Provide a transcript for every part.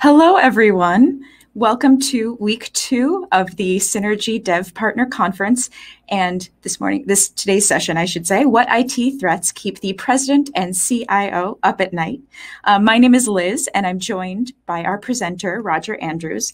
Hello, everyone. Welcome to week 2 of the Synergy DevPartner Conference. And today's session, I should say, what IT threats keep the president and CIO up at night? My name is Liz, and I'm joined by our presenter, Roger Andrews.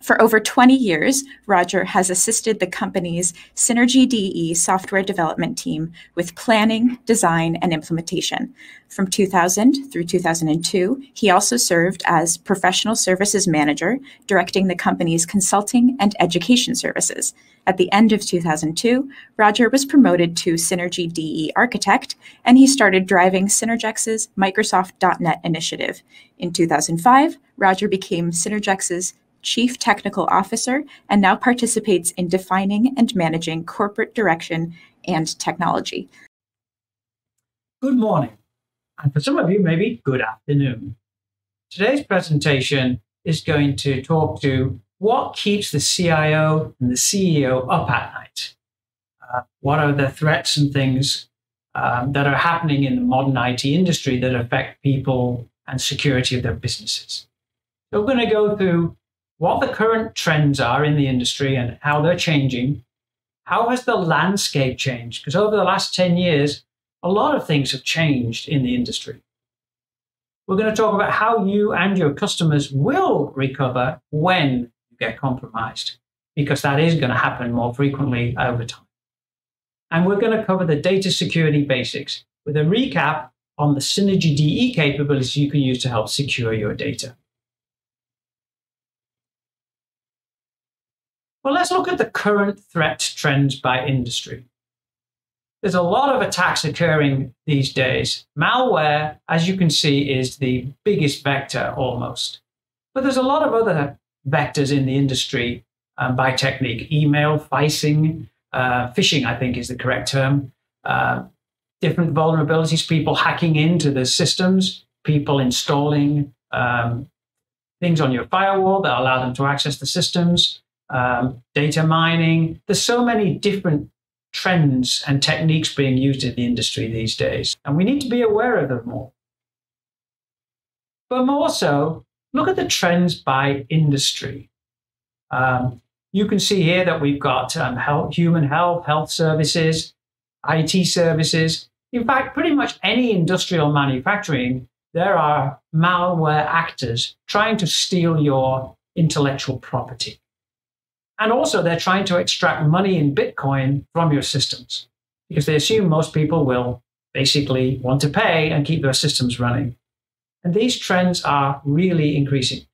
For over 20 years, Roger has assisted the company's Synergy DE software development team with planning, design, and implementation. From 2000 through 2002, he also served as professional services manager, directing the company's consulting and education services. At the end of 2002, Roger was promoted to Synergy DE architect, and he started driving Synergex's Microsoft.NET initiative. In 2005, Roger became Synergex's Chief Technical Officer, and now participates in defining and managing corporate direction and technology. Good morning, and for some of you, maybe good afternoon. Today's presentation is going to talk to what keeps the CIO and the CEO up at night. What are the threats and things that are happening in the modern IT industry that affect people and security of their businesses? So we're going to go through what the current trends are in the industry and how they're changing. How has the landscape changed? Because over the last 10 years, a lot of things have changed in the industry. We're going to talk about how you and your customers will recover when you get compromised, because that is going to happen more frequently over time. And we're going to cover the data security basics with a recap on the Synergy DE capabilities you can use to help secure your data. Well, let's look at the current threat trends by industry. There's a lot of attacks occurring these days. Malware, as you can see, is the biggest vector almost. But there's a lot of other vectors in the industry by technique. Email, phishing, I think is the correct term. Different vulnerabilities, people hacking into the systems, people installing things on your firewall that allow them to access the systems. Data mining. There's so many different trends and techniques being used in the industry these days, and we need to be aware of them all. But more so, look at the trends by industry. You can see here that we've got human health, health services, IT services. In fact, pretty much any industrial manufacturing, there are malware actors trying to steal your intellectual property. And also, they're trying to extract money in Bitcoin from your systems because they assume most people will basically want to pay and keep their systems running. And these trends are really increasing.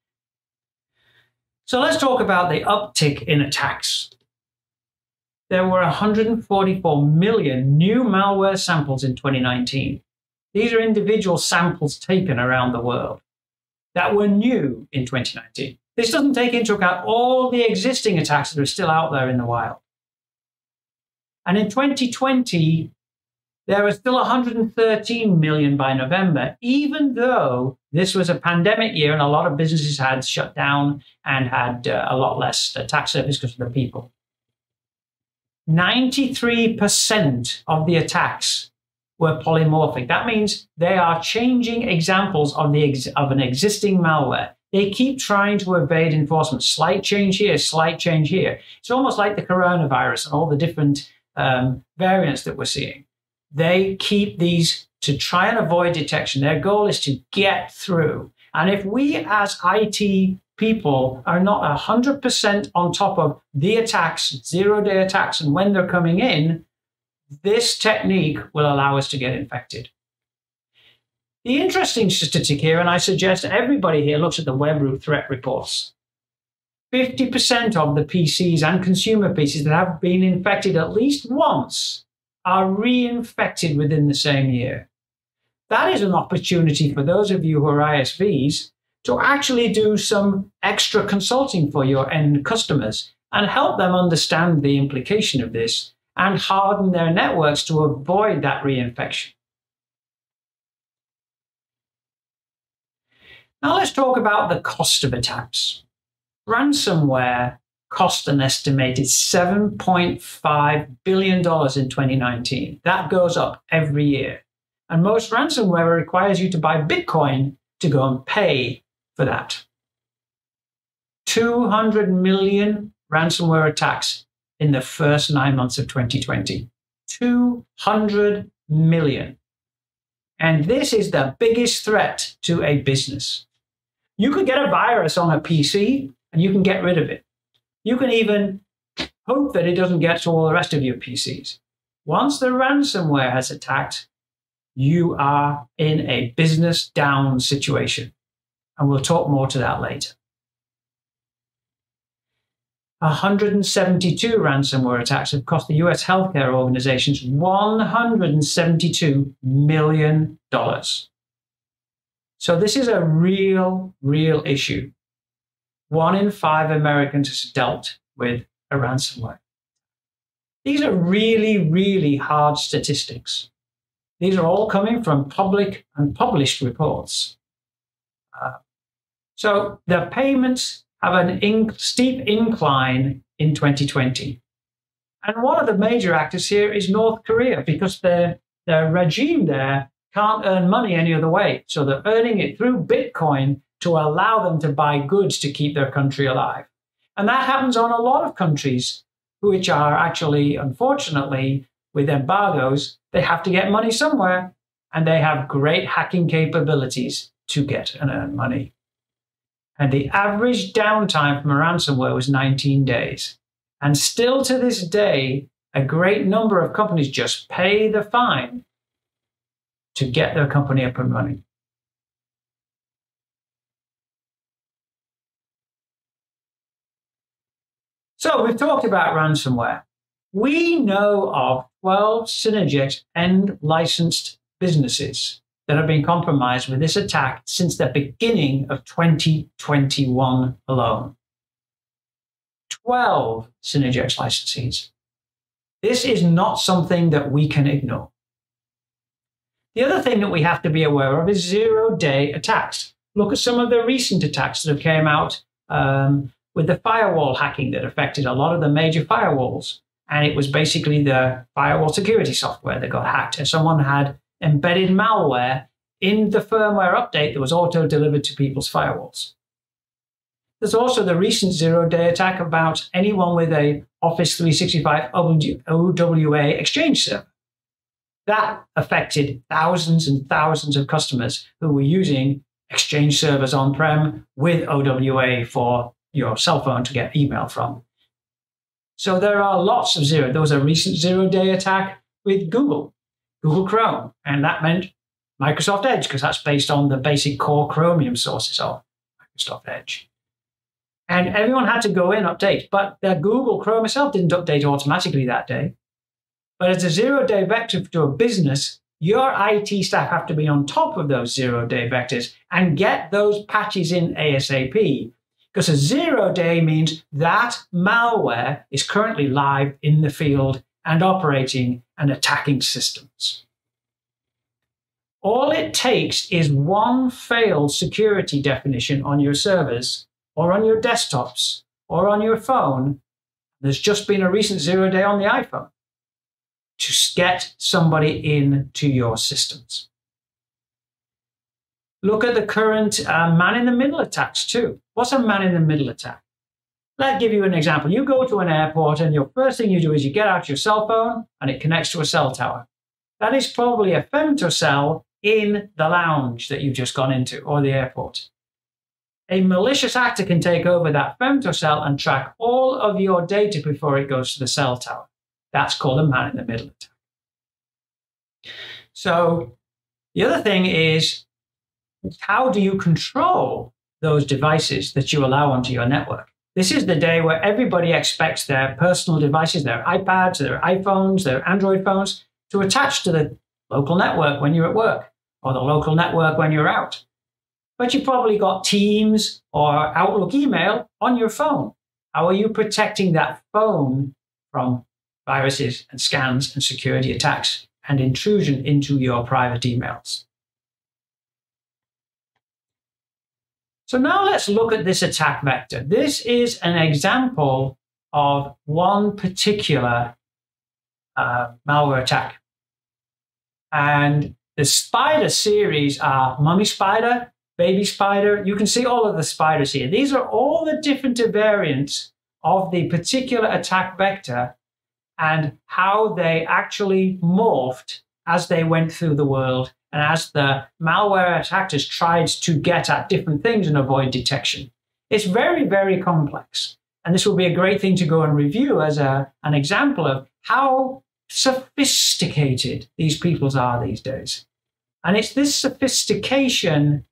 So let's talk about the uptick in attacks. There were 144 million new malware samples in 2019. These are individual samples taken around the world that were new in 2019. This doesn't take into account all the existing attacks that are still out there in the wild. And in 2020, there were still 113 million by November, even though this was a pandemic year and a lot of businesses had shut down and had a lot less attack surface because of the people. 93% of the attacks were polymorphic. That means they are changing examples of an existing malware. They keep trying to evade enforcement. Slight change here, slight change here. It's almost like the coronavirus and all the different variants that we're seeing. They keep these to try and avoid detection. Their goal is to get through. And if we as IT people are not 100% on top of the attacks, zero-day attacks, and when they're coming in, this technique will allow us to get infected. The interesting statistic here, and I suggest everybody here looks at the Webroot threat reports. 50% of the PCs and consumer PCs that have been infected at least once are reinfected within the same year. That is an opportunity for those of you who are ISVs to actually do some extra consulting for your end customers and help them understand the implication of this and harden their networks to avoid that reinfection. Now let's talk about the cost of attacks. Ransomware cost an estimated $7.5 billion in 2019. That goes up every year. And most ransomware requires you to buy Bitcoin to go and pay for that. 200 million ransomware attacks in the first 9 months of 2020. 200 million. And this is the biggest threat to a business. You could get a virus on a PC and you can get rid of it. You can even hope that it doesn't get to all the rest of your PCs. Once the ransomware has attacked, you are in a business down situation. And we'll talk more to that later. 172 ransomware attacks have cost the US healthcare organizations $172 million. So this is a real issue. 1 in 5 Americans has dealt with a ransomware. These are really hard statistics. These are all coming from public and published reports. So the payments have an steep incline in 2020. And one of the major actors here is North Korea, because their regime there can't earn money any other way. So they're earning it through Bitcoin to allow them to buy goods to keep their country alive. And that happens on a lot of countries, which are actually, unfortunately, with embargoes, they have to get money somewhere, and they have great hacking capabilities to get and earn money. And the average downtime from a ransomware was 19 days. And still to this day, a great number of companies just pay the fine to get their company up and running. So we've talked about ransomware. We know of 12 Synergex end licensed businesses that have been compromised with this attack since the beginning of 2021 alone. 12 Synergex licensees. This is not something that we can ignore. The other thing that we have to be aware of is zero-day attacks. Look at some of the recent attacks that have came out with the firewall hacking that affected a lot of the major firewalls. And it was basically the firewall security software that got hacked. And someone had embedded malware in the firmware update that was auto-delivered to people's firewalls. There's also the recent zero-day attack about anyone with a Office 365 OWA Exchange server. That affected thousands and thousands of customers who were using Exchange servers on-prem with OWA for your cell phone to get email from. So there are lots of zero. There was a recent zero-day attack with Google Chrome, and that meant Microsoft Edge, because that's based on the basic core Chromium sources of Microsoft Edge. And everyone had to go in, update, but the Google Chrome itself didn't update automatically that day. But as a zero-day vector to a business, your IT staff have to be on top of those zero-day vectors and get those patches in ASAP. Because a zero-day means that malware is currently live in the field and operating and attacking systems. All it takes is one failed security definition on your servers or on your desktops or on your phone. There's just been a recent zero-day on the iPhone to get somebody into your systems. Look at the current man-in-the-middle attacks too. What's a man-in-the-middle attack? Let me give you an example. You go to an airport and your first thing you do is you get out your cell phone and it connects to a cell tower. That is probably a femtocell in the lounge that you've just gone into or the airport. A malicious actor can take over that femtocell and track all of your data before it goes to the cell tower. That's called a man-in-the-middle attack. So the other thing is, how do you control those devices that you allow onto your network? This is the day where everybody expects their personal devices, their iPads, their iPhones, their Android phones, to attach to the local network when you're at work or the local network when you're out. But you've probably got Teams or Outlook email on your phone. How are you protecting that phone from viruses and scans and security attacks and intrusion into your private emails? So now let's look at this attack vector. This is an example of one particular malware attack. And the spider series are mummy spider, baby spider. You can see all of the spiders here. These are all the different variants of the particular attack vector and how they actually morphed as they went through the world and as the malware attackers tried to get at different things and avoid detection. It's very, very complex. And this will be a great thing to go and review as an example of how sophisticated these peoples are these days. And it's this sophistication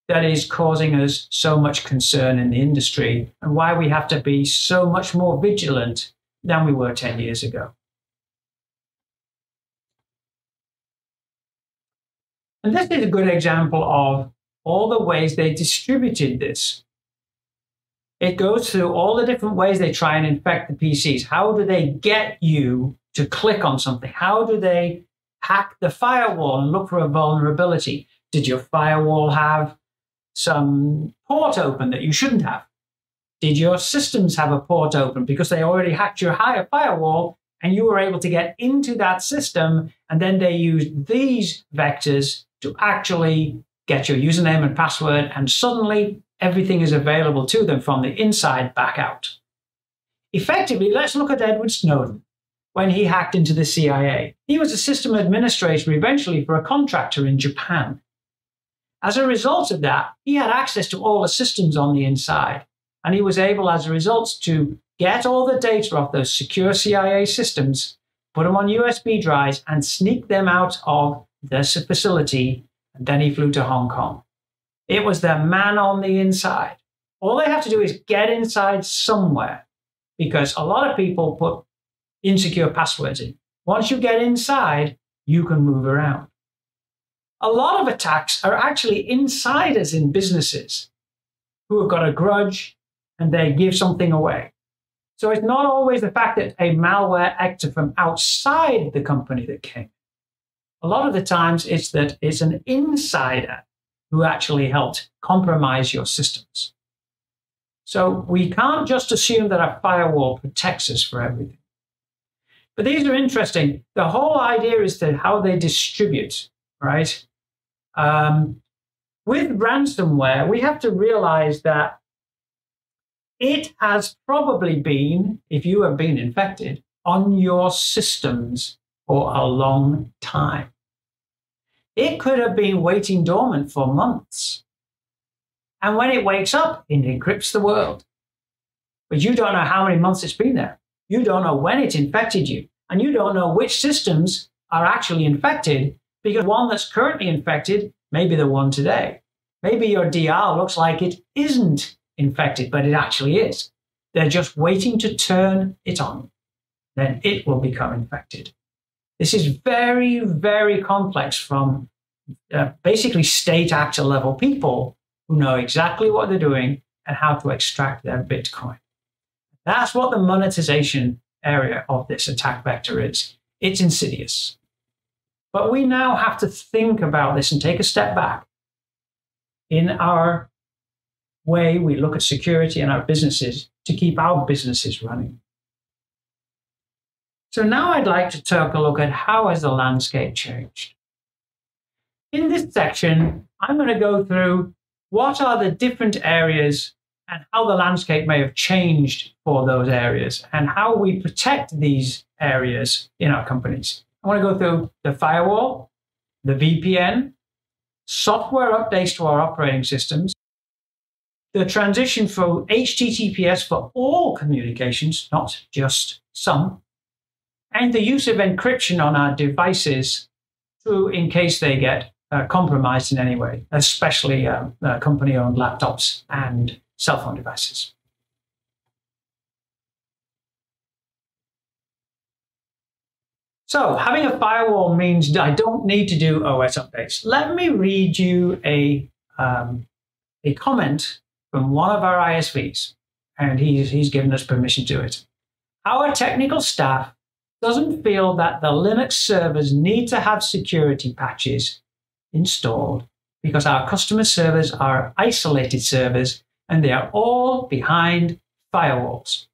that is causing us so much concern in the industry and why we have to be so much more vigilant than we were 10 years ago. And this is a good example of all the ways they distributed this. It goes through all the different ways they try and infect the PCs. How do they get you to click on something? How do they hack the firewall and look for a vulnerability? Did your firewall have some port open that you shouldn't have? Did your systems have a port open because they already hacked your higher firewall and you were able to get into that system, and then they used these vectors to actually get your username and password, and suddenly everything is available to them from the inside back out. Effectively, let's look at Edward Snowden when he hacked into the CIA. He was a system administrator eventually for a contractor in Japan. As a result of that, he had access to all the systems on the inside, and he was able, as a result, to get all the data off those secure CIA systems, put them on USB drives, and sneak them out of the facility, and then he flew to Hong Kong. It was the man on the inside. All they have to do is get inside somewhere, because a lot of people put insecure passwords in. Once you get inside, you can move around. A lot of attacks are actually insiders in businesses who have got a grudge and they give something away. So it's not always the fact that a malware actor from outside the company that came. A lot of the times it's that it's an insider who actually helped compromise your systems. So we can't just assume that a firewall protects us for everything. But these are interesting. The whole idea is that how they distribute, right? With ransomware, we have to realize that it has probably been, if you have been infected, on your systems for a long time. It could have been waiting dormant for months. And when it wakes up, it encrypts the world. But you don't know how many months it's been there. You don't know when it infected you. And you don't know which systems are actually infected, because one that's currently infected may be the one today. Maybe your DR looks like it isn't infected, but it actually is. They're just waiting to turn it on. Then it will become infected. This is very, very complex from basically state actor level people who know exactly what they're doing and how to extract their Bitcoin. That's what the monetization area of this attack vector is. It's insidious. But we now have to think about this and take a step back in our way we look at security in our businesses to keep our businesses running. So now I'd like to take a look at how has the landscape changed. In this section, I'm going to go through what are the different areas and how the landscape may have changed for those areas and how we protect these areas in our companies. I want to go through the firewall, the VPN, software updates to our operating systems, the transition from HTTPS for all communications, not just some, and the use of encryption on our devices in case they get compromised in any way, especially company-owned laptops and cell phone devices. So having a firewall means I don't need to do OS updates. Let me read you a comment from one of our ISVs, and he's given us permission to do it. Our technical staff doesn't feel that the Linux servers need to have security patches installed because our customer servers are isolated servers and they are all behind firewalls.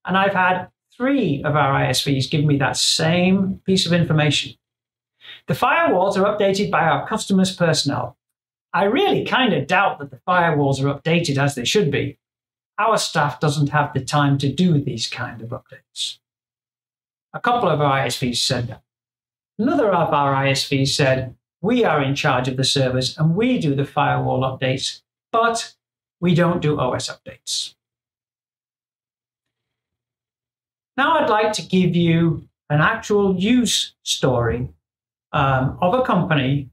And I've had 3 of our ISVs give me that same piece of information. The firewalls are updated by our customers' personnel. I really kind of doubt that the firewalls are updated as they should be. Our staff doesn't have the time to do these kind of updates. A couple of our ISVs said that. Another of our ISVs said, we are in charge of the servers and we do the firewall updates, but we don't do OS updates. Now I'd like to give you an actual use story of a company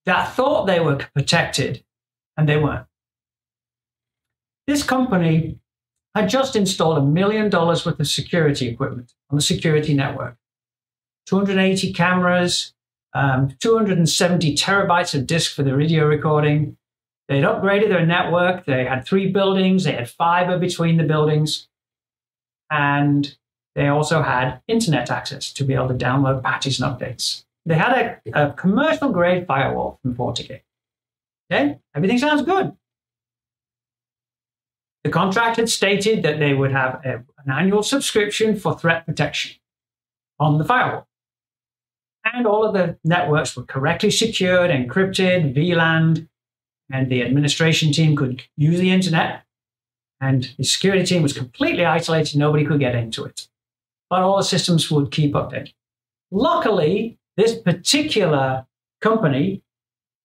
that thought they were protected and they weren't. This company had just installed $1 million worth of security equipment on the security network. 280 cameras, 270 terabytes of disk for the video recording. They'd upgraded their network. They had 3 buildings. They had fiber between the buildings. And they also had internet access to be able to download patches and updates. They had a commercial grade firewall from FortiGate. Okay, everything sounds good. The contract had stated that they would have an annual subscription for threat protection on the firewall. And all of the networks were correctly secured, encrypted, VLANed, and the administration team could use the internet. And the security team was completely isolated, nobody could get into it. But all the systems would keep updating. Luckily, this particular company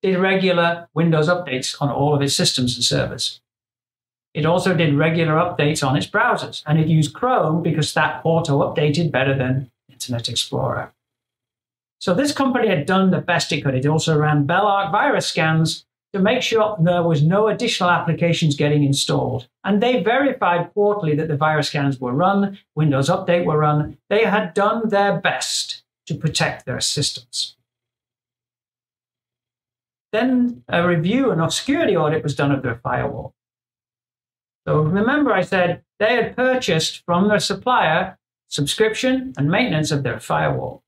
did regular Windows updates on all of its systems and servers. It also did regular updates on its browsers, and it used Chrome because that auto-updated better than Internet Explorer. So this company had done the best it could. It also ran Belarc virus scans to make sure there was no additional applications getting installed. And they verified quarterly that the virus scans were run, Windows Update were run. They had done their best to protect their systems. Then a review and a security audit was done of their firewall. So remember I said they had purchased from their supplier subscription and maintenance of their firewall.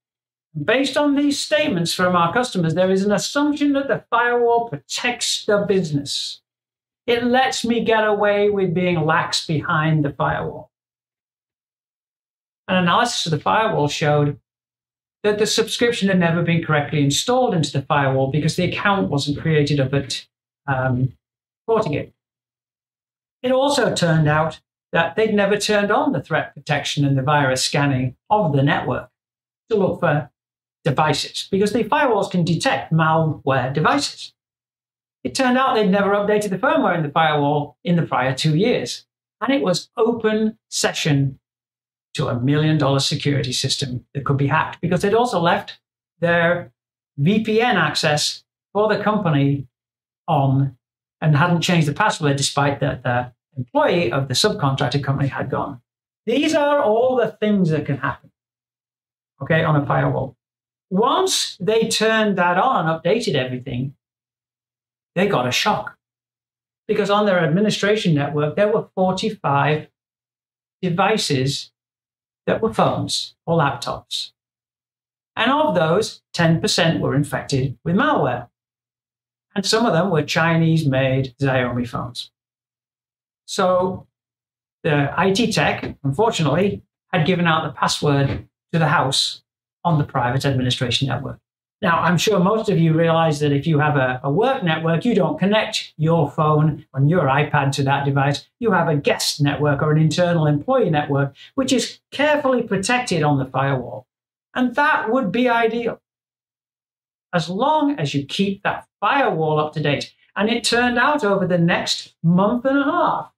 Based on these statements from our customers, there is an assumption that the firewall protects the business. It lets me get away with being lax behind the firewall. An analysis of the firewall showed that the subscription had never been correctly installed into the firewall because the account wasn't created up at FortiGate. It also turned out that they'd never turned on the threat protection and the virus scanning of the network to look for devices, because the firewalls can detect malware devices. It turned out they'd never updated the firmware in the firewall in the prior 2 years. And it was open session to $1 million security system that could be hacked, because they'd also left their VPN access for the company on and hadn't changed the password despite that the employee of the subcontracted company had gone. These are all the things that can happen, okay, on a firewall. Once they turned that on and updated everything, they got a shock, because on their administration network, there were 45 devices that were phones or laptops. And of those, 10% were infected with malware. And some of them were Chinese-made Xiaomi phones. So the IT tech, unfortunately, had given out the password to the house on the private administration network. Now, I'm sure most of you realize that if you have a work network, you don't connect your phone on your iPad to that device. You have a guest network or an internal employee network, which is carefully protected on the firewall. And that would be ideal, as long as you keep that firewall up to date. And it turned out over the next month and a half,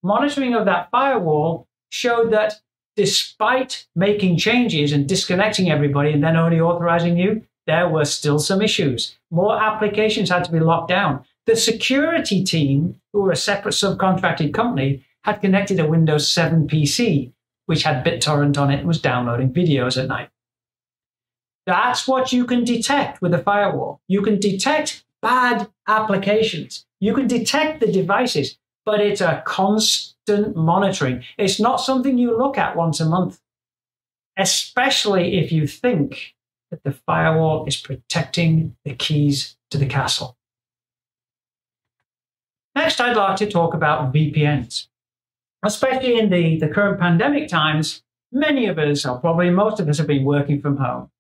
monitoring of that firewall showed that despite making changes and disconnecting everybody and then only authorizing you, there were still some issues. More applications had to be locked down. The security team, who were a separate subcontracted company, had connected a Windows 7 PC, which had BitTorrent on it and was downloading videos at night. That's what you can detect with a firewall. You can detect bad applications. You can detect the devices, but it's a constant monitoring. It's not something you look at once a month, especially if you think that the firewall is protecting the keys to the castle. Next, I'd like to talk about VPNs. Especially in the current pandemic times, many of us, or probably most of us, have been working from home.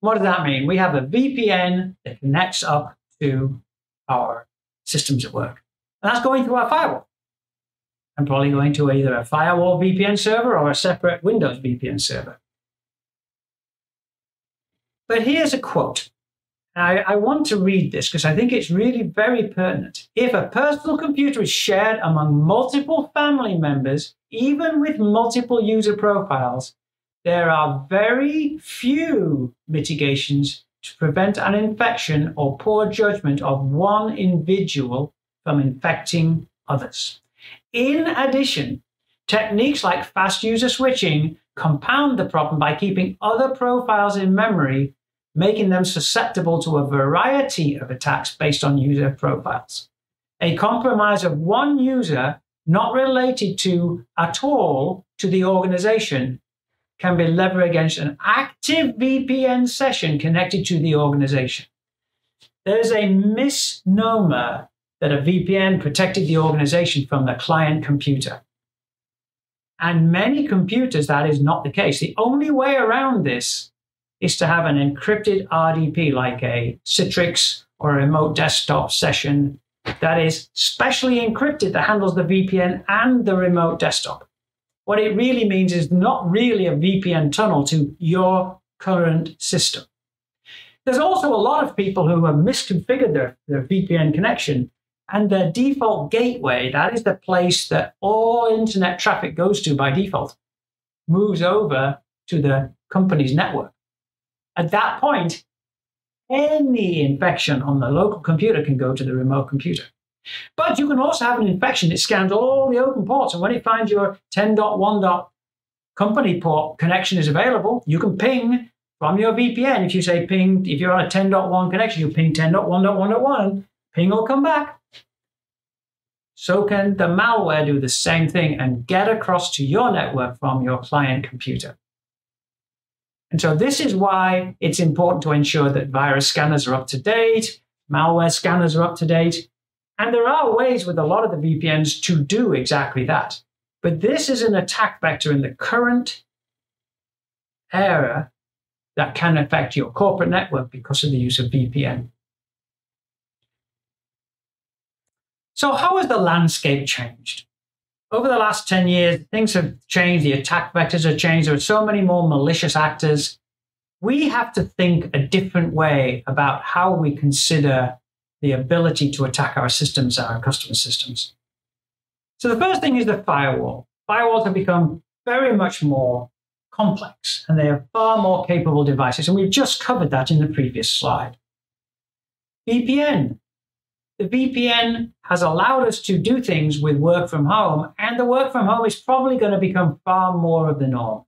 What does that mean? We have a VPN that connects up to our systems at work. And that's going through our firewall. I'm probably going to either a firewall VPN server or a separate Windows VPN server. But here's a quote. I want to read this because I think it's really very pertinent. If a personal computer is shared among multiple family members, even with multiple user profiles, there are very few mitigations to prevent an infection or poor judgment of one individual from infecting others. In addition, techniques like fast user switching compound the problem by keeping other profiles in memory, making them susceptible to a variety of attacks based on user profiles. A compromise of one user not related to at all to the organization can be leveraged against an active VPN session connected to the organization. There's a misnomer that a VPN protected the organization from the client computer. And many computers, that is not the case. The only way around this is to have an encrypted RDP like a Citrix or a remote desktop session that is specially encrypted that handles the VPN and the remote desktop. What it really means is not really a VPN tunnel to your current system. There's also a lot of people who have misconfigured their VPN connection, and their default gateway, that is the place that all internet traffic goes to by default, moves over to the company's network. At that point, any infection on the local computer can go to the remote computer. But you can also have an infection that scans all the open ports, and when it finds your 10.1. company port connection is available, you can ping from your VPN. If you say ping, if you're on a 10.1 connection, you ping 10.1.1.1, ping will come back. So can the malware do the same thing and get across to your network from your client computer. And so this is why it's important to ensure that virus scanners are up to date, malware scanners are up to date. And there are ways with a lot of the VPNs to do exactly that. But this is an attack vector in the current era that can affect your corporate network because of the use of VPN. So how has the landscape changed? Over the last 10 years, things have changed. The attack vectors have changed. There are so many more malicious actors. We have to think a different way about how we consider the ability to attack our systems, our customer systems. So the first thing is the firewall. Firewalls have become very much more complex, and they are far more capable devices. And we've just covered that in the previous slide. VPN. The VPN has allowed us to do things with work from home, and the work from home is probably going to become far more of the norm.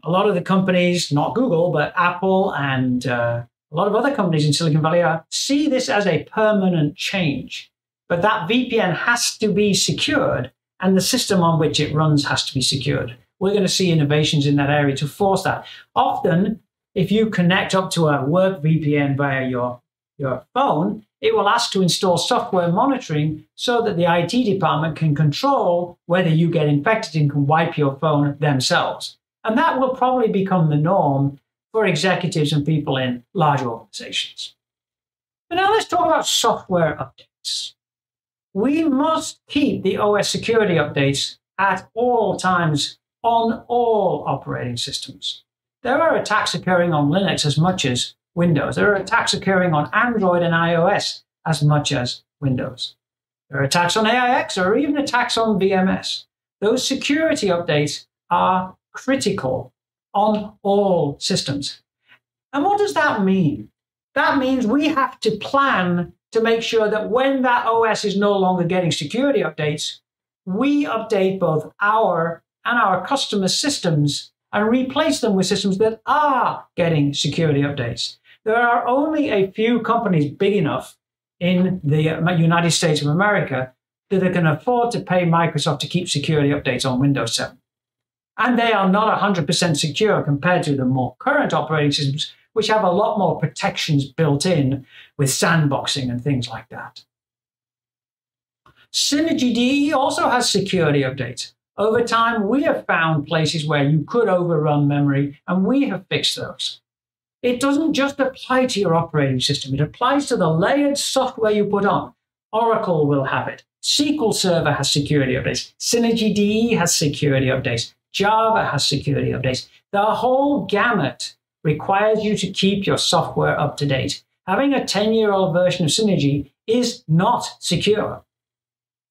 A lot of the companies, not Google, but Apple and a lot of other companies in Silicon Valley see this as a permanent change. But that VPN has to be secured, and the system on which it runs has to be secured. We're going to see innovations in that area to force that. Often, if you connect up to a work VPN via your phone, it will ask to install software monitoring so that the IT department can control whether you get infected and can wipe your phone themselves. And that will probably become the norm for executives and people in large organizations. But now let's talk about software updates. We must keep the OS security updates at all times on all operating systems. There are attacks occurring on Linux as much as Windows. There are attacks occurring on Android and iOS as much as Windows. There are attacks on AIX or even attacks on VMS. Those security updates are critical on all systems. And what does that mean? That means we have to plan to make sure that when that OS is no longer getting security updates, we update both our and our customer systems and replace them with systems that are getting security updates. There are only a few companies big enough in the United States of America that can afford to pay Microsoft to keep security updates on Windows 7. And they are not 100% secure compared to the more current operating systems, which have a lot more protections built in with sandboxing and things like that. Synergy DE also has security updates. Over time, we have found places where you could overrun memory, and we have fixed those. It doesn't just apply to your operating system. It applies to the layered software you put on. Oracle will have it. SQL Server has security updates. Synergy DE has security updates. Java has security updates. The whole gamut requires you to keep your software up to date. Having a 10-year-old version of Synergy is not secure.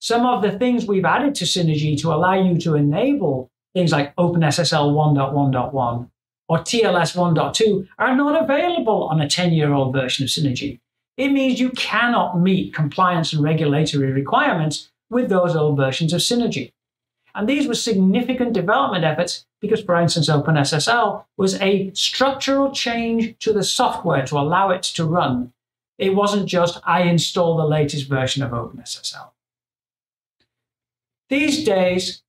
Some of the things we've added to Synergy to allow you to enable things like OpenSSL 1.1.1 or TLS 1.2 are not available on a 10-year-old version of Synergy. It means you cannot meet compliance and regulatory requirements with those old versions of Synergy. And these were significant development efforts because, for instance, OpenSSL was a structural change to the software to allow it to run. It wasn't just, I install the latest version of OpenSSL. These days,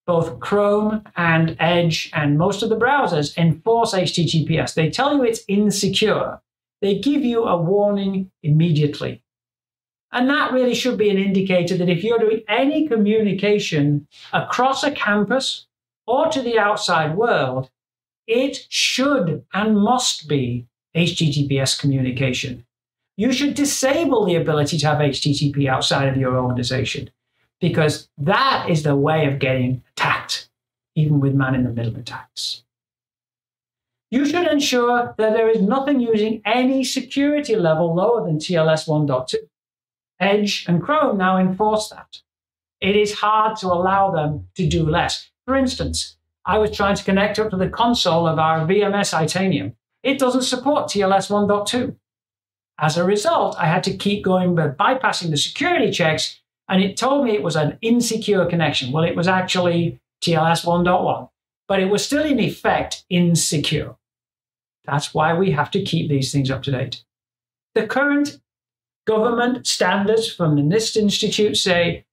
both Chrome and Edge and most of the browsers enforce HTTPS. They tell you it's insecure. They give you a warning immediately. And that really should be an indicator that if you're doing any communication across a campus or to the outside world, it should and must be HTTPS communication. You should disable the ability to have HTTP outside of your organization, because that is the way of getting attacked, even with man-in-the-middle attacks. You should ensure that there is nothing using any security level lower than TLS 1.2. Edge and Chrome now enforce that. It is hard to allow them to do less. For instance, I was trying to connect up to the console of our VMS Titanium. It doesn't support TLS 1.2. As a result, I had to keep going by bypassing the security checks, and it told me it was an insecure connection. Well, it was actually TLS 1.1, but it was still in effect insecure. That's why we have to keep these things up to date. The current government standards from the NIST Institute say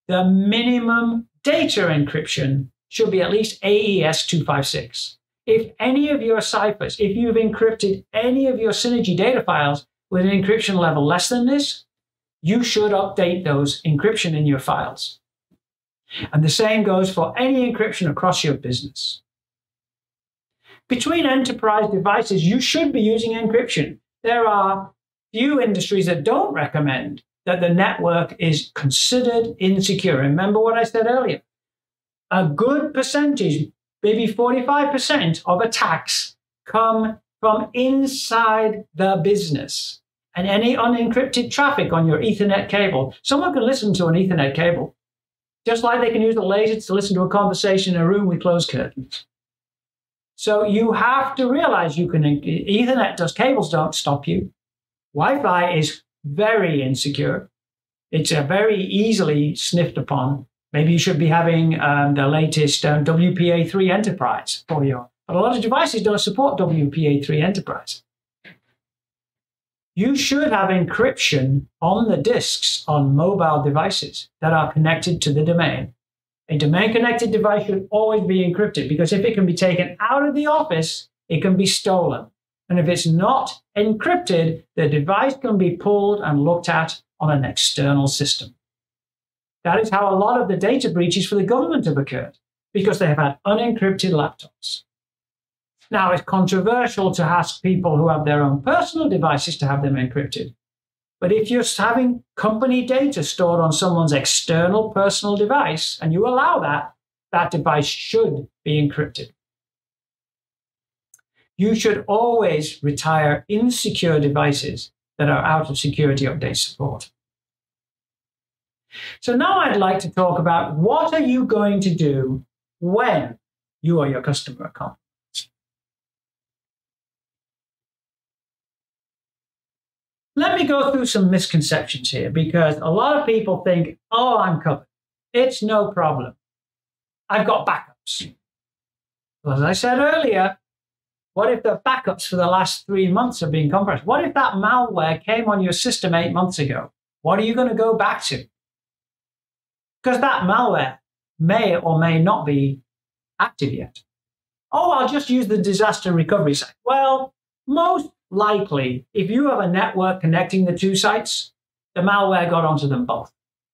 the minimum data encryption should be at least AES 256. If any of your ciphers, if you've encrypted any of your Synergy data files with an encryption level less than this, you should update those encryption in your files. And the same goes for any encryption across your business. Between enterprise devices, you should be using encryption. There are few industries that don't recommend that the network is considered insecure. Remember what I said earlier. A good percentage, maybe 45% of attacks come from inside the business. And any unencrypted traffic on your Ethernet cable, someone can listen to an Ethernet cable, just like they can use the lasers to listen to a conversation in a room with closed curtains. So you have to realize you can, Ethernet does, cables don't stop you. Wi-Fi is very insecure. It's very easily sniffed upon. Maybe you should be having the latest WPA3 Enterprise for you. But a lot of devices don't support WPA3 Enterprise. You should have encryption on the disks on mobile devices that are connected to the domain. A domain-connected device should always be encrypted, because if it can be taken out of the office, it can be stolen. And if it's not encrypted, the device can be pulled and looked at on an external system. That is how a lot of the data breaches for the government have occurred, because they have had unencrypted laptops. Now, it's controversial to ask people who have their own personal devices to have them encrypted. But if you're having company data stored on someone's external personal device, and you allow that, that device should be encrypted. You should always retire insecure devices that are out of security update support. So now I'd like to talk about what are you going to do when you or your customer are compromised. Let me go through some misconceptions here, because a lot of people think, oh, I'm covered. It's no problem. I've got backups. Well, as I said earlier, what if the backups for the last 3 months have been compromised? What if that malware came on your system 8 months ago? What are you going to go back to? Because that malware may or may not be active yet. Oh, I'll just use the disaster recovery site. Well, most likely, if you have a network connecting the two sites, the malware got onto them both.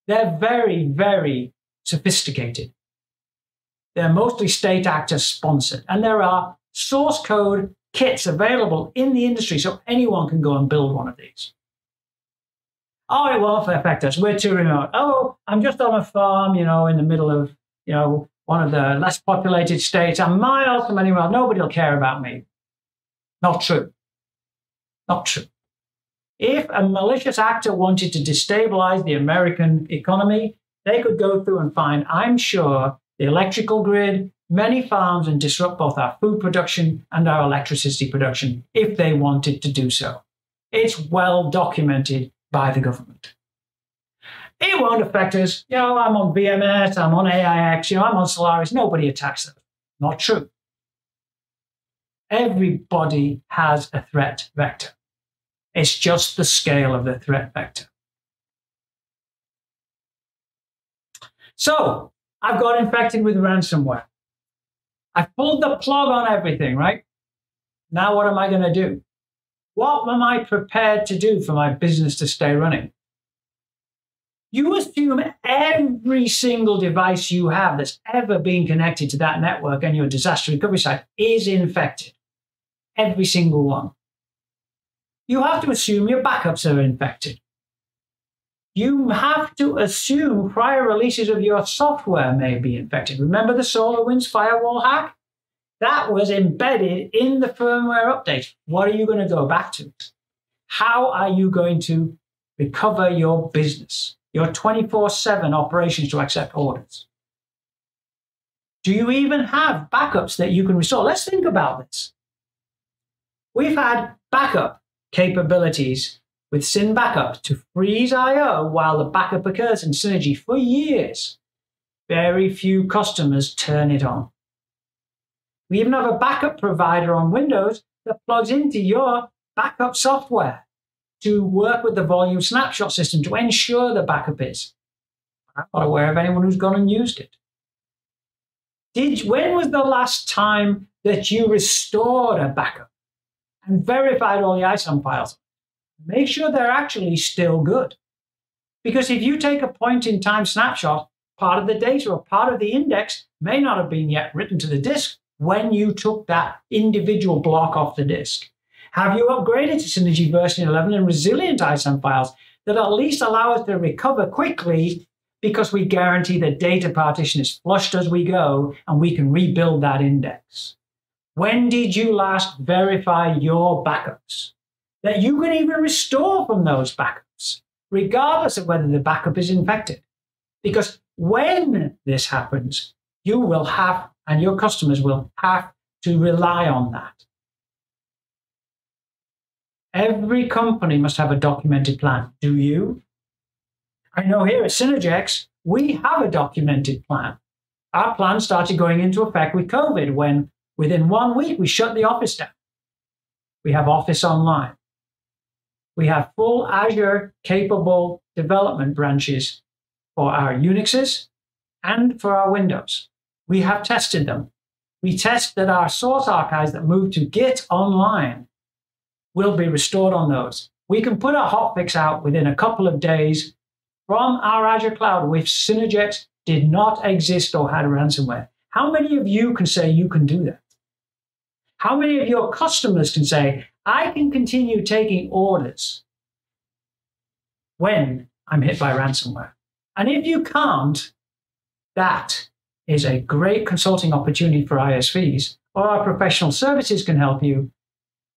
They're very, very sophisticated. They're mostly state actor sponsored. And there are source code kits available in the industry so anyone can go and build one of these. Oh, it won't affect us. We're too remote. Oh, I'm just on a farm, in the middle of, one of the less populated states. I'm miles from anywhere. Nobody will care about me. Not true. Not true. If a malicious actor wanted to destabilize the American economy, they could go through and find, I'm sure, the electrical grid, many farms, and disrupt both our food production and our electricity production if they wanted to do so. It's well documented by the government. It won't affect us. I'm on VMS, I'm on AIX, I'm on Solaris. Nobody attacks them. Not true. Everybody has a threat vector. It's just the scale of the threat vector. So I've got infected with ransomware. I've pulled the plug on everything, right? Now what am I going to do? What am I prepared to do for my business to stay running? You assume every single device you have that's ever been connected to that network and your disaster recovery site is infected. Every single one. You have to assume your backups are infected. You have to assume prior releases of your software may be infected. Remember the SolarWinds firewall hack? That was embedded in the firmware update. What are you going to go back to? How are you going to recover your business, your 24/7 operations to accept orders? Do you even have backups that you can restore? Let's think about this. We've had backup capabilities with Syn Backup to freeze I/O while the backup occurs in Synergy for years. Very few customers turn it on. We even have a backup provider on Windows that plugs into your backup software to work with the volume snapshot system to ensure the backup is. I'm not aware of anyone who's gone and used it. When was the last time that you restored a backup and verified all the ISAM files? Make sure they're actually still good. Because if you take a point-in-time snapshot, part of the data or part of the index may not have been yet written to the disk when you took that individual block off the disk. Have you upgraded to Synergy version 11 and resilient ISAM files that at least allow us to recover quickly because we guarantee the data partition is flushed as we go and we can rebuild that index? When did you last verify your backups? That you can even restore from those backups, regardless of whether the backup is infected. Because when this happens, you will have, and your customers will have to rely on that. Every company must have a documented plan. Do you? I know here at Synergex, we have a documented plan. Our plan started going into effect with COVID when within 1 week we shut the office down. We have Office Online. We have full Azure capable development branches for our Unixes and for our Windows. We have tested them. We test that our source archives that move to Git Online will be restored on those. We can put a hotfix out within a couple of days from our Azure cloud if Synergex did not exist or had ransomware. How many of you can say you can do that? How many of your customers can say, I can continue taking orders when I'm hit by ransomware? And if you can't, that is a great consulting opportunity for ISVs, or our professional services can help you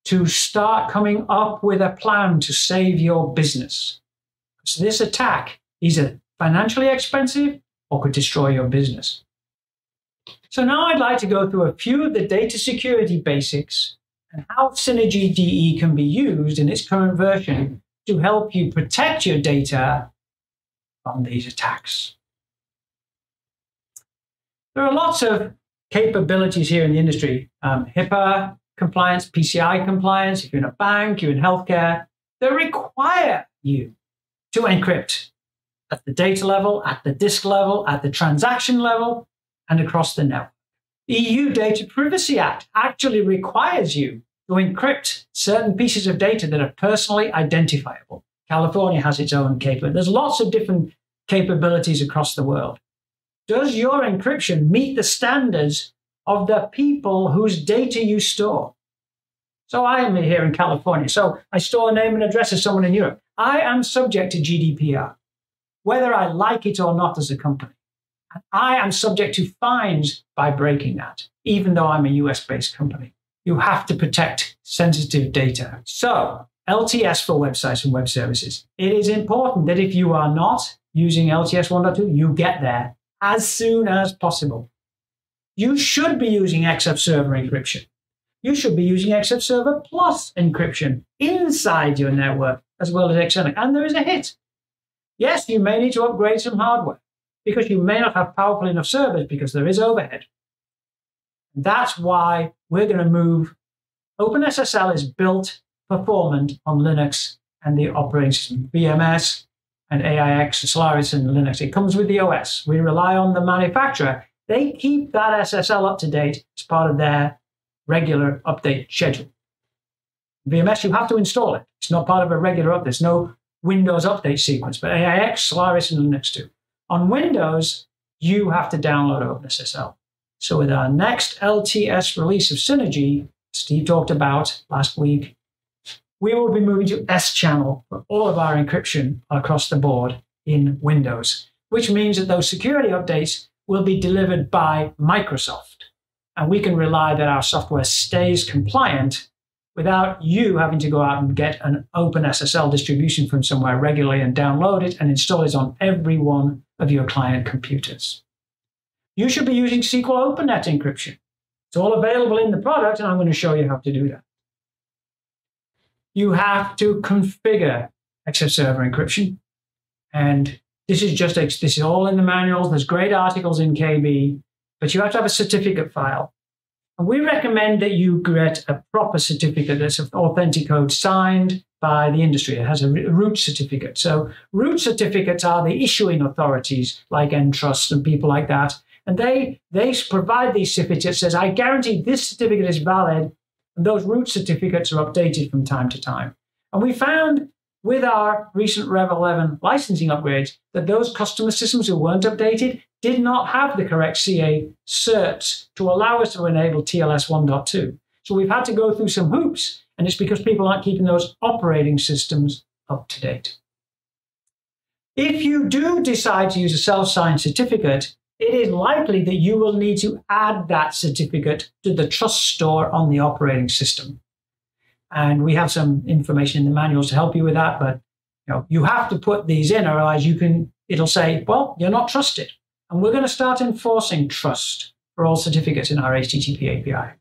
to start coming up with a plan to save your business. So this attack is either financially expensive or could destroy your business. So now I'd like to go through a few of the data security basics and how Synergy DE can be used in its current version to help you protect your data from these attacks. There are lots of capabilities here in the industry. HIPAA compliance, PCI compliance, if you're in a bank, you're in healthcare, they require you to encrypt at the data level, at the disk level, at the transaction level, and across the network. The EU Data Privacy Act actually requires you to encrypt certain pieces of data that are personally identifiable. California has its own capability. There's lots of different capabilities across the world? Does your encryption meet the standards of the people whose data you store? So I am here in California. So I store a name and address of someone in Europe. I am subject to GDPR, whether I like it or not as a company. And I am subject to fines by breaking that, even though I'm a US-based company. You have to protect sensitive data. So LTS for websites and web services. It is important that if you are not using LTS 1.2, you get there as soon as possible. You should be using XF Server encryption. You should be using XF Server Plus encryption inside your network as well as externally. And there is a hit. Yes, you may need to upgrade some hardware because you may not have powerful enough servers because there is overhead. That's why we're going to move. OpenSSL is built performant on Linux and the operating system, VMS and AIX, Solaris and Linux. It comes with the OS. We rely on the manufacturer. They keep that SSL up to date as part of their regular update schedule. VMS, you have to install it. It's not part of a regular update. There's no Windows update sequence, but AIX, Solaris, and Linux do. On Windows, you have to download OpenSSL. So with our next LTS release of Synergy, Steve talked about last week, we will be moving to S-channel for all of our encryption across the board in Windows, which means that those security updates will be delivered by Microsoft. And we can rely that our software stays compliant without you having to go out and get an OpenSSL distribution from somewhere regularly and download it and install it on every one of your client computers. You should be using SQL OpenNet encryption. It's all available in the product, and I'm going to show you how to do that. You have to configure XF Server encryption. And this is all in the manuals. There's great articles in KB, but you have to have a certificate file. And we recommend that you get a proper certificate that's authenticode signed by the industry. It has a root certificate. So root certificates are the issuing authorities like Entrust and people like that. And they provide these certificates that says, I guarantee this certificate is valid. And those root certificates are updated from time to time. And we found with our recent Rev 11 licensing upgrades that those customer systems who weren't updated did not have the correct CA certs to allow us to enable TLS 1.2. So we've had to go through some hoops, and it's because people aren't keeping those operating systems up to date. If you do decide to use a self-signed certificate, it is likely that you will need to add that certificate to the trust store on the operating system. And we have some information in the manuals to help you with that, but you have to put these in, otherwise it'll say, well, you're not trusted. And we're going to start enforcing trust for all certificates in our HTTP API.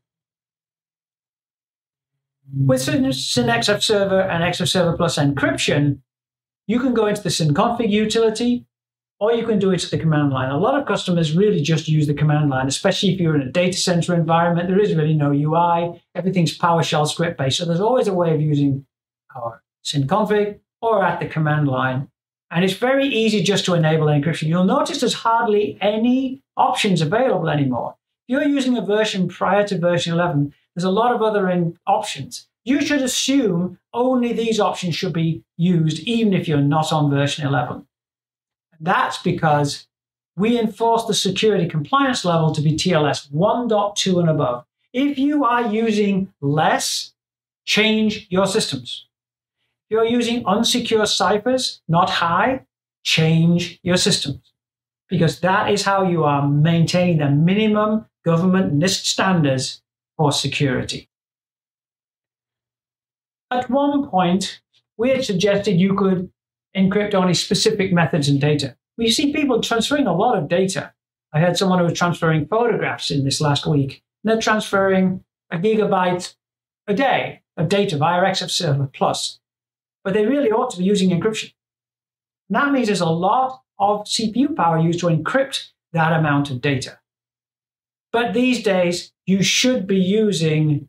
With Synergex Server and XF Server Plus encryption, you can go into the synconfig utility, or you can do it at the command line. A lot of customers really just use the command line, especially if you're in a data center environment. There is really no UI. Everything's PowerShell script-based. So there's always a way of using our synconfig or at the command line. And it's very easy just to enable encryption. You'll notice there's hardly any options available anymore. If you're using a version prior to version 11, there's a lot of other options. You should assume only these options should be used, even if you're not on version 11. That's because we enforce the security compliance level to be TLS 1.2 and above. If you are using less, change your systems. If you're using unsecure ciphers, not high, change your systems. Because that is how you are maintaining the minimum government NIST standards for security. At one point, we had suggested you could encrypt only specific methods and data. We see people transferring a lot of data. I had someone who was transferring photographs in this last week. And they're transferring 1 gigabyte a day of data via XF Server Plus. But they really ought to be using encryption. And that means there's a lot of CPU power used to encrypt that amount of data. But these days, you should be using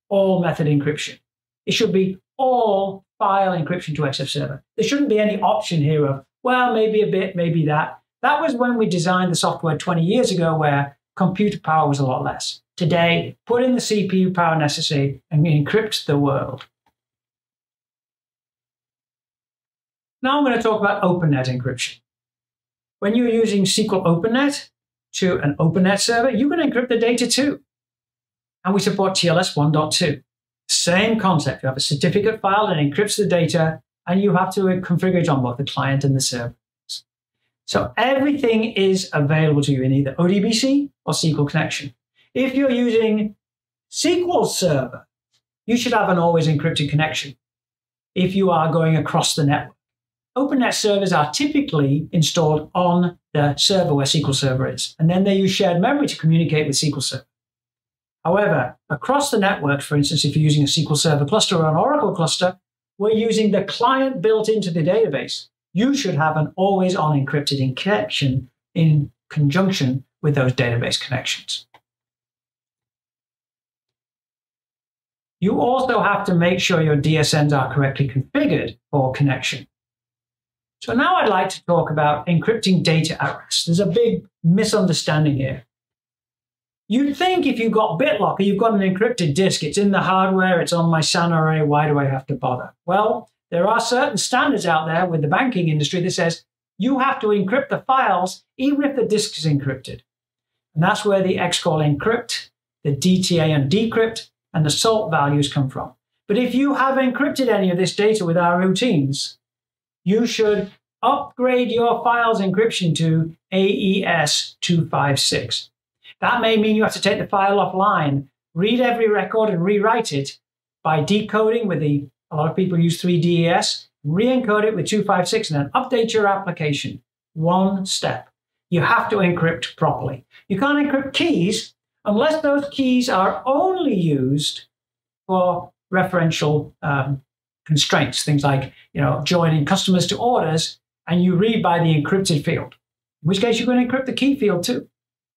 all method encryption. It should be all file encryption to XF Server. There shouldn't be any option here of, well, maybe a bit, maybe that. That was when we designed the software 20 years ago where computer power was a lot less. Today, put in the CPU power necessary and encrypt the world. Now I'm going to talk about OpenNet encryption. when you're using SQL OpenNet to an OpenNet server, you can encrypt the data too. And we support TLS 1.2. Same concept. You have a certificate file that encrypts the data, and you have to configure it on both the client and the server. So everything is available to you in either ODBC or SQL connection. If you're using SQL Server, you should have an always encrypted connection if you are going across the network. OpenNet servers are typically installed on the server where SQL Server is, and then they use shared memory to communicate with SQL Server. However, across the network, for instance, if you're using a SQL Server cluster or an Oracle cluster, we're using the client built into the database. You should have an always-on encrypted connection in conjunction with those database connections. You also have to make sure your DSNs are correctly configured for connection. So now I'd like to talk about encrypting data at rest. There's a big misunderstanding here. You'd think if you've got BitLocker, you've got an encrypted disk, it's in the hardware, it's on my SAN array, why do I have to bother? Well, there are certain standards out there with the banking industry that says you have to encrypt the files even if the disk is encrypted. And that's where the XCall encrypt, the DTA and decrypt, and the salt values come from. But if you have encrypted any of this data with our routines, you should upgrade your files encryption to AES 256. That may mean you have to take the file offline, read every record and rewrite it by decoding with a lot of people use 3DES, re-encode it with 256 and then update your application. One step. You have to encrypt properly. You can't encrypt keys unless those keys are only used for referential constraints, things like joining customers to orders, and you read by the encrypted field, in which case you're going to encrypt the key field too.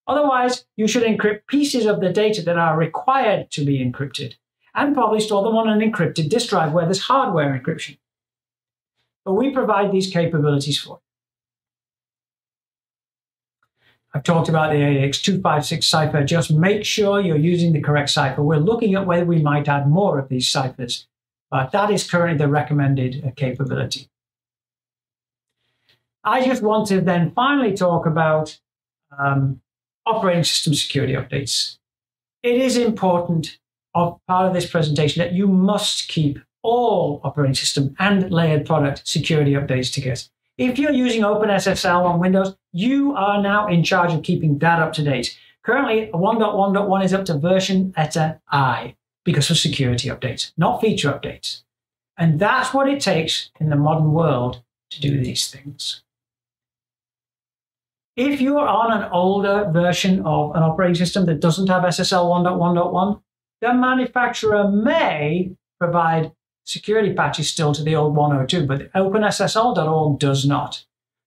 Otherwise, you should encrypt pieces of the data that are required to be encrypted and probably store them on an encrypted disk drive where there's hardware encryption. But we provide these capabilities for you. I've talked about the AES 256 cipher. Just make sure you're using the correct cipher. We're looking at whether we might add more of these ciphers, but that is currently the recommended capability. I just want to then finally talk about operating system security updates. It is important, part of this presentation, that you must keep all operating system and layered product security updates together. If you're using OpenSSL on Windows, you are now in charge of keeping that up to date. Currently, 1.1.1 is up to version letter I because of security updates, not feature updates. And that's what it takes in the modern world to do these things. If you're on an older version of an operating system that doesn't have SSL 1.1.1, the manufacturer may provide security patches still to the old 102, but OpenSSL.org does not.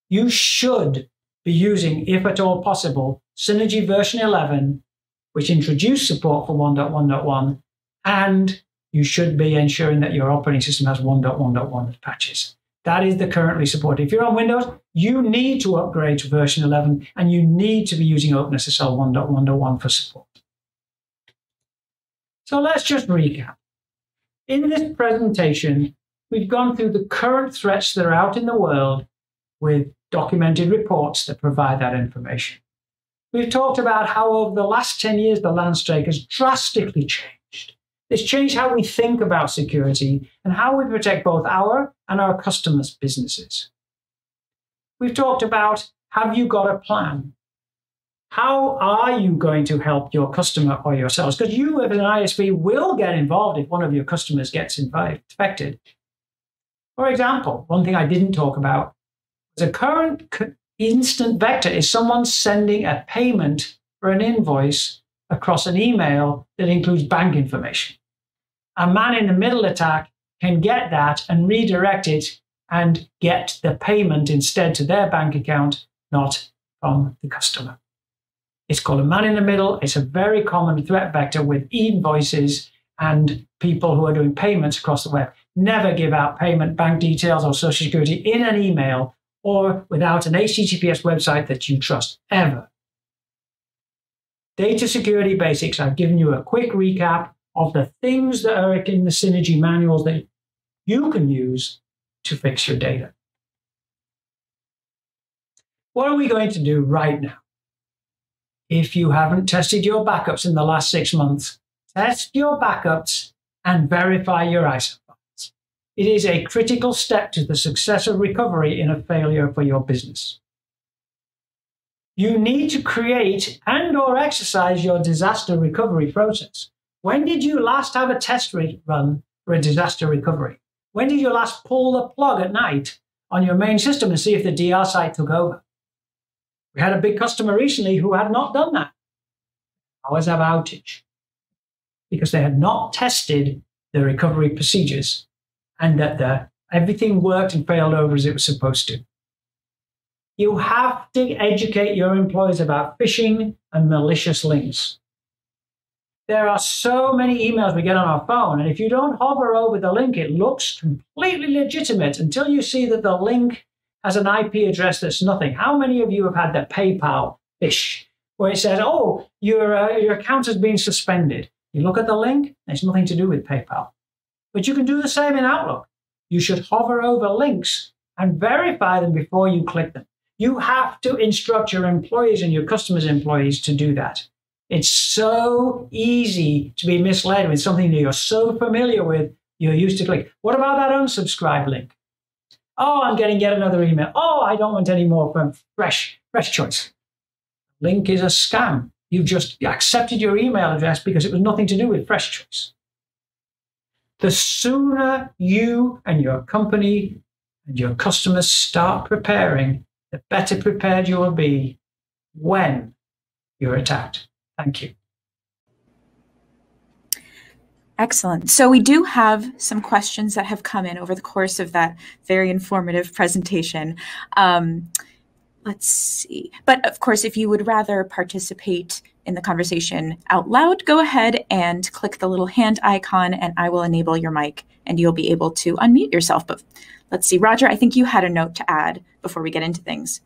You should be using, if at all possible, Synergy version 11, which introduced support for 1.1.1, and you should be ensuring that your operating system has 1.1.1 patches. That is the currently supported. If you're on Windows, you need to upgrade to version 11, and you need to be using OpenSSL 1.1.1 for support. So let's just recap. In this presentation, we've gone through the current threats that are out in the world with documented reports that provide that information. We've talked about how over the last 10 years, the landscape has drastically changed. It's changed how we think about security and how we protect both our and our customers' businesses. We've talked about, have you got a plan? How are you going to help your customer or yourselves? Because you as an ISV will get involved if one of your customers gets infected. For example, one thing I didn't talk about is a current instant vector is someone sending a payment for an invoice across an email that includes bank information. A man-in-the-middle attack can get that and redirect it and get the payment instead to their bank account, not from the customer. It's called a man-in-the-middle. It's a very common threat vector with invoices and people who are doing payments across the web. Never give out payment bank details or social security in an email or without an HTTPS website that you trust, ever. Data security basics. I've given you a quick recap of the things that are in the Synergy manuals that you can use to fix your data. What are we going to do right now? If you haven't tested your backups in the last 6 months, test your backups and verify your ISO files. It is a critical step to the success of recovery in a failure for your business. You need to create and/or exercise your disaster recovery process. When did you last have a test run for a disaster recovery? When did you last pull the plug at night on your main system and see if the DR site took over? We had a big customer recently who had not done that. Hours of outage because they had not tested the recovery procedures and that everything worked and failed over as it was supposed to. You have to educate your employees about phishing and malicious links. There are so many emails we get on our phone, and if you don't hover over the link, it looks completely legitimate until you see that the link has an IP address that's nothing. How many of you have had the PayPal phish where it says, oh, your account has been suspended? You look at the link, it's nothing to do with PayPal. But you can do the same in Outlook. You should hover over links and verify them before you click them. You have to instruct your employees and your customers' employees to do that. It's so easy to be misled with something that you're so familiar with, you're used to click. What about that unsubscribe link? Oh, I'm getting yet another email. Oh, I don't want any more from Fresh Choice. Link is a scam. You've just accepted your email address because it was nothing to do with Fresh Choice. The sooner you and your company and your customers start preparing, the better prepared you will be when you're attacked. Thank you. Excellent. So we do have some questions that have come in over the course of that very informative presentation. Let's see. But of course, if you would rather participate in the conversation out loud, go ahead and click the little hand icon and I will enable your mic and you'll be able to unmute yourself. But let's see, Roger, I think you had a note to add before we get into things.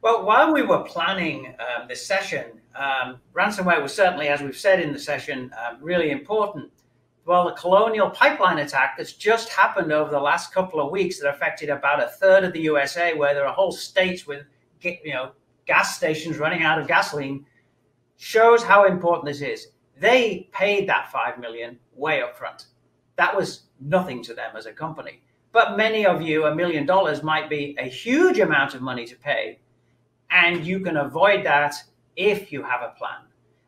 Well, while we were planning this session, ransomware was certainly, as we've said in the session, really important. Well, the Colonial Pipeline attack that's just happened over the last couple of weeks that affected about a third of the USA, where there are whole states with gas stations running out of gasoline, shows how important this is. They paid that $5 million way up front. That was nothing to them as a company. But many of you, $1 million might be a huge amount of money to pay. And you can avoid that if you have a plan.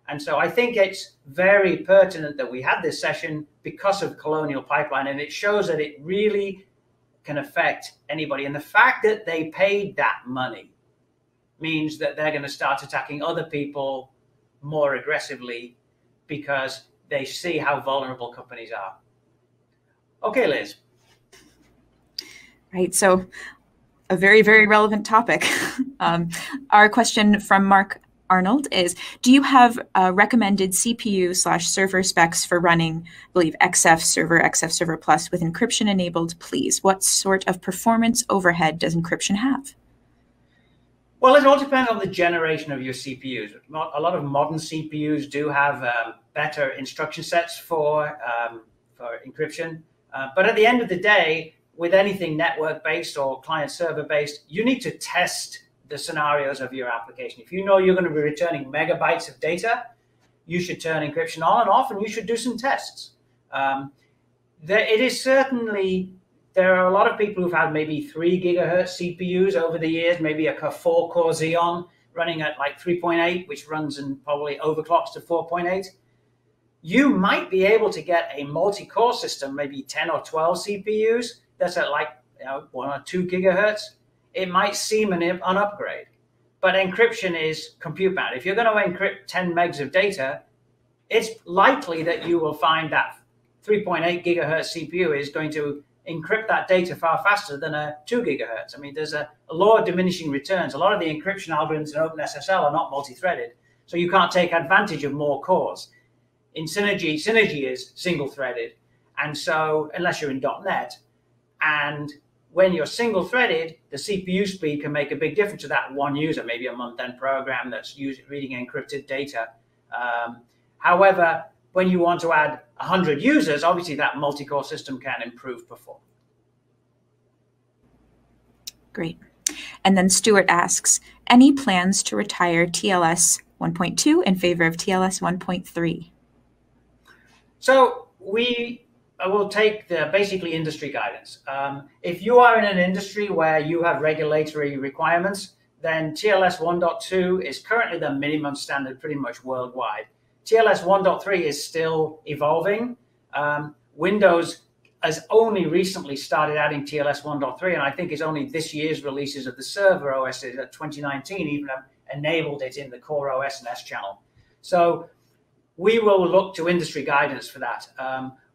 And so I think it's very pertinent that we had this session because of Colonial Pipeline, and it shows that it really can affect anybody. And the fact that they paid that money means that they're going to start attacking other people more aggressively because they see how vulnerable companies are. Okay, Liz. Right. So a very, very relevant topic. Our question from Mark Arnold is, do you have recommended CPU/server specs for running, I believe, XF Server Plus with encryption enabled, please? What sort of performance overhead does encryption have? Well, it all depends on the generation of your CPUs. A lot of modern CPUs do have better instruction sets for encryption. But at the end of the day, with anything network-based or client-server-based, you need to test the scenarios of your application. If you know you're going to be returning megabytes of data, you should turn encryption on and off, and you should do some tests. It is certainly, there are a lot of people who've had maybe 3 gigahertz CPUs over the years, maybe a 4-core Xeon running at like 3.8, which runs and probably overclocks to 4.8. You might be able to get a multi-core system, maybe 10 or 12 CPUs, that's at like 1 or 2 gigahertz. It might seem an upgrade, but encryption is compute bound. If you're going to encrypt 10 megs of data, it's likely that you will find that 3.8 gigahertz CPU is going to encrypt that data far faster than a 2 gigahertz. I mean, there's a law of diminishing returns. A lot of the encryption algorithms in OpenSSL are not multi-threaded, so you can't take advantage of more cores. In Synergy is single-threaded, and so unless you're in .NET, and when you're single-threaded, the CPU speed can make a big difference to that one user, maybe a month-end program that's reading encrypted data. However, when you want to add 100 users, obviously that multi-core system can improve performance. Great. And then Stuart asks, any plans to retire TLS 1.2 in favor of TLS 1.3? So we will take the basically industry guidance. If you are in an industry where you have regulatory requirements, then TLS 1.2 is currently the minimum standard pretty much worldwide. TLS 1.3 is still evolving. Windows has only recently started adding TLS 1.3, and I think it's only this year's releases of the server OS, 2019, even enabled it in the core OS and S channel. So we will look to industry guidance for that.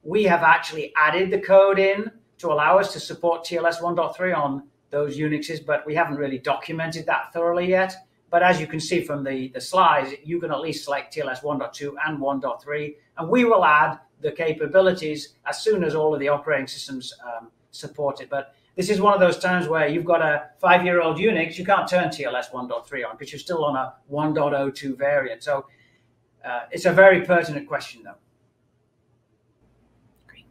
We have actually added the code in to allow us to support TLS 1.3 on those Unixes, but we haven't really documented that thoroughly yet. But as you can see from the slides, you can at least select TLS 1.2 and 1.3, and we will add the capabilities as soon as all of the operating systems support it. But this is one of those times where you've got a 5-year-old Unix, you can't turn TLS 1.3 on because you're still on a 1.02 variant. So it's a very pertinent question, though. Great.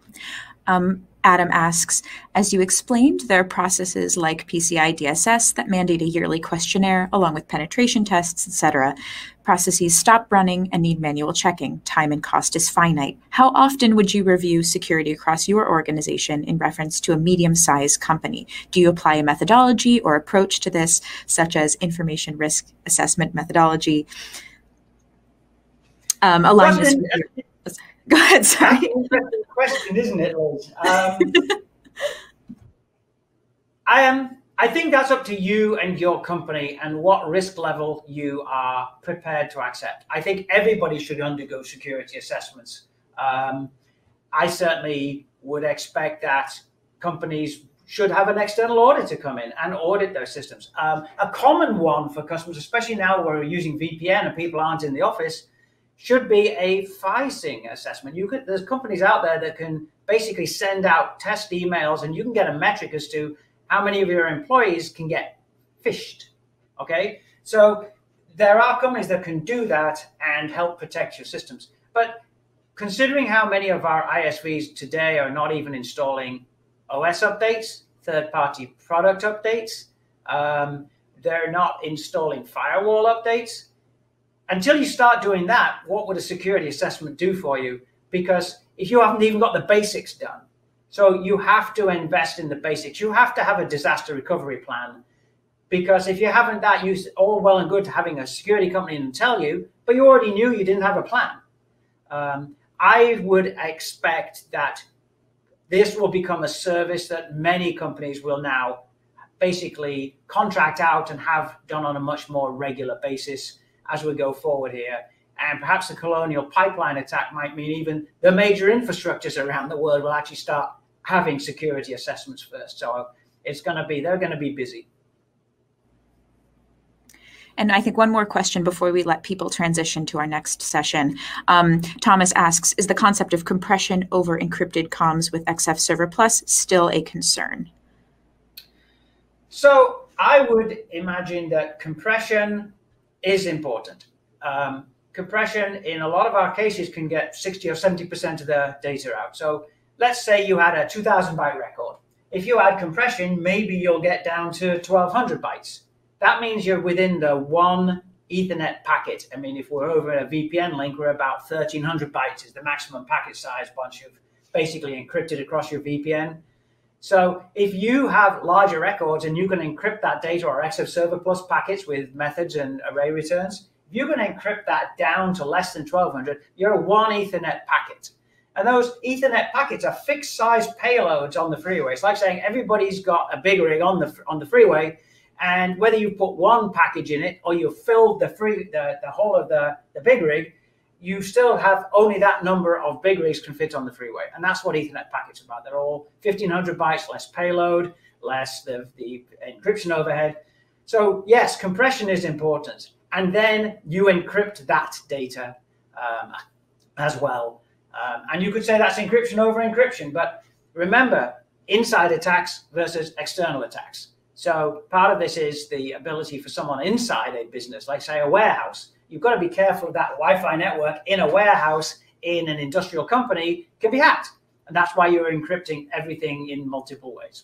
Adam asks, as you explained, there are processes like PCI DSS that mandate a yearly questionnaire along with penetration tests, etc. Processes stop running and need manual checking. Time and cost is finite. How often would you review security across your organization in reference to a medium-sized company? Do you apply a methodology or approach to this, such as information risk assessment methodology? Align this with your... Go ahead, sorry. That's an interesting question, isn't it, Liz? I think that's up to you and your company and what risk level you are prepared to accept. I think everybody should undergo security assessments. I certainly would expect that companies should have an external auditor come in and audit their systems. A common one for customers, especially now we're using VPN and people aren't in the office, should be a phishing assessment. There's companies out there that can basically send out test emails, and you can get a metric as to how many of your employees can get phished. Okay, so there are companies that can do that and help protect your systems. But considering how many of our ISVs today are not even installing OS updates, third-party product updates, they're not installing firewall updates. Until you start doing that, what would a security assessment do for you? Because if you haven't even got the basics done, so you have to invest in the basics. You have to have a disaster recovery plan, because if you haven't that, you all well and good having a security company and tell you, but you already knew you didn't have a plan. I would expect that this will become a service that many companies will now basically contract out and have done on a much more regular basis as we go forward here. And perhaps the colonial pipeline attack might mean even the major infrastructures around the world will actually start having security assessments first. So they're going to be busy. And I think one more question before we let people transition to our next session. Thomas asks, is the concept of compression over encrypted comms with XF Server Plus still a concern? So I would imagine that compression is important. Compression in a lot of our cases can get 60 or 70% of the data out. So let's say you had a 2,000 byte record. If you add compression, maybe you'll get down to 1,200 bytes. That means you're within the one Ethernet packet. I mean, if we're over a VPN link, we're about 1,300 bytes is the maximum packet size once you've basically encrypted across your VPN. So if you have larger records and you can encrypt that data or XF Server Plus packets with methods and array returns, if you can encrypt that down to less than 1,200, you're one Ethernet packet. And those Ethernet packets are fixed size payloads on the freeway. It's like saying everybody's got a big rig on the freeway, and whether you put one package in it or you fill the whole of the big rig, you still have only that number of big rigs can fit on the freeway. And that's what Ethernet packets are about. They're all 1,500 bytes, less payload, less the encryption overhead. So yes, compression is important. And then you encrypt that data as well. And you could say that's encryption over encryption. But remember, inside attacks versus external attacks. So part of this is the ability for someone inside a business, like say a warehouse. You've got to be careful that Wi-Fi network in a warehouse in an industrial company can be hacked. And that's why you're encrypting everything in multiple ways.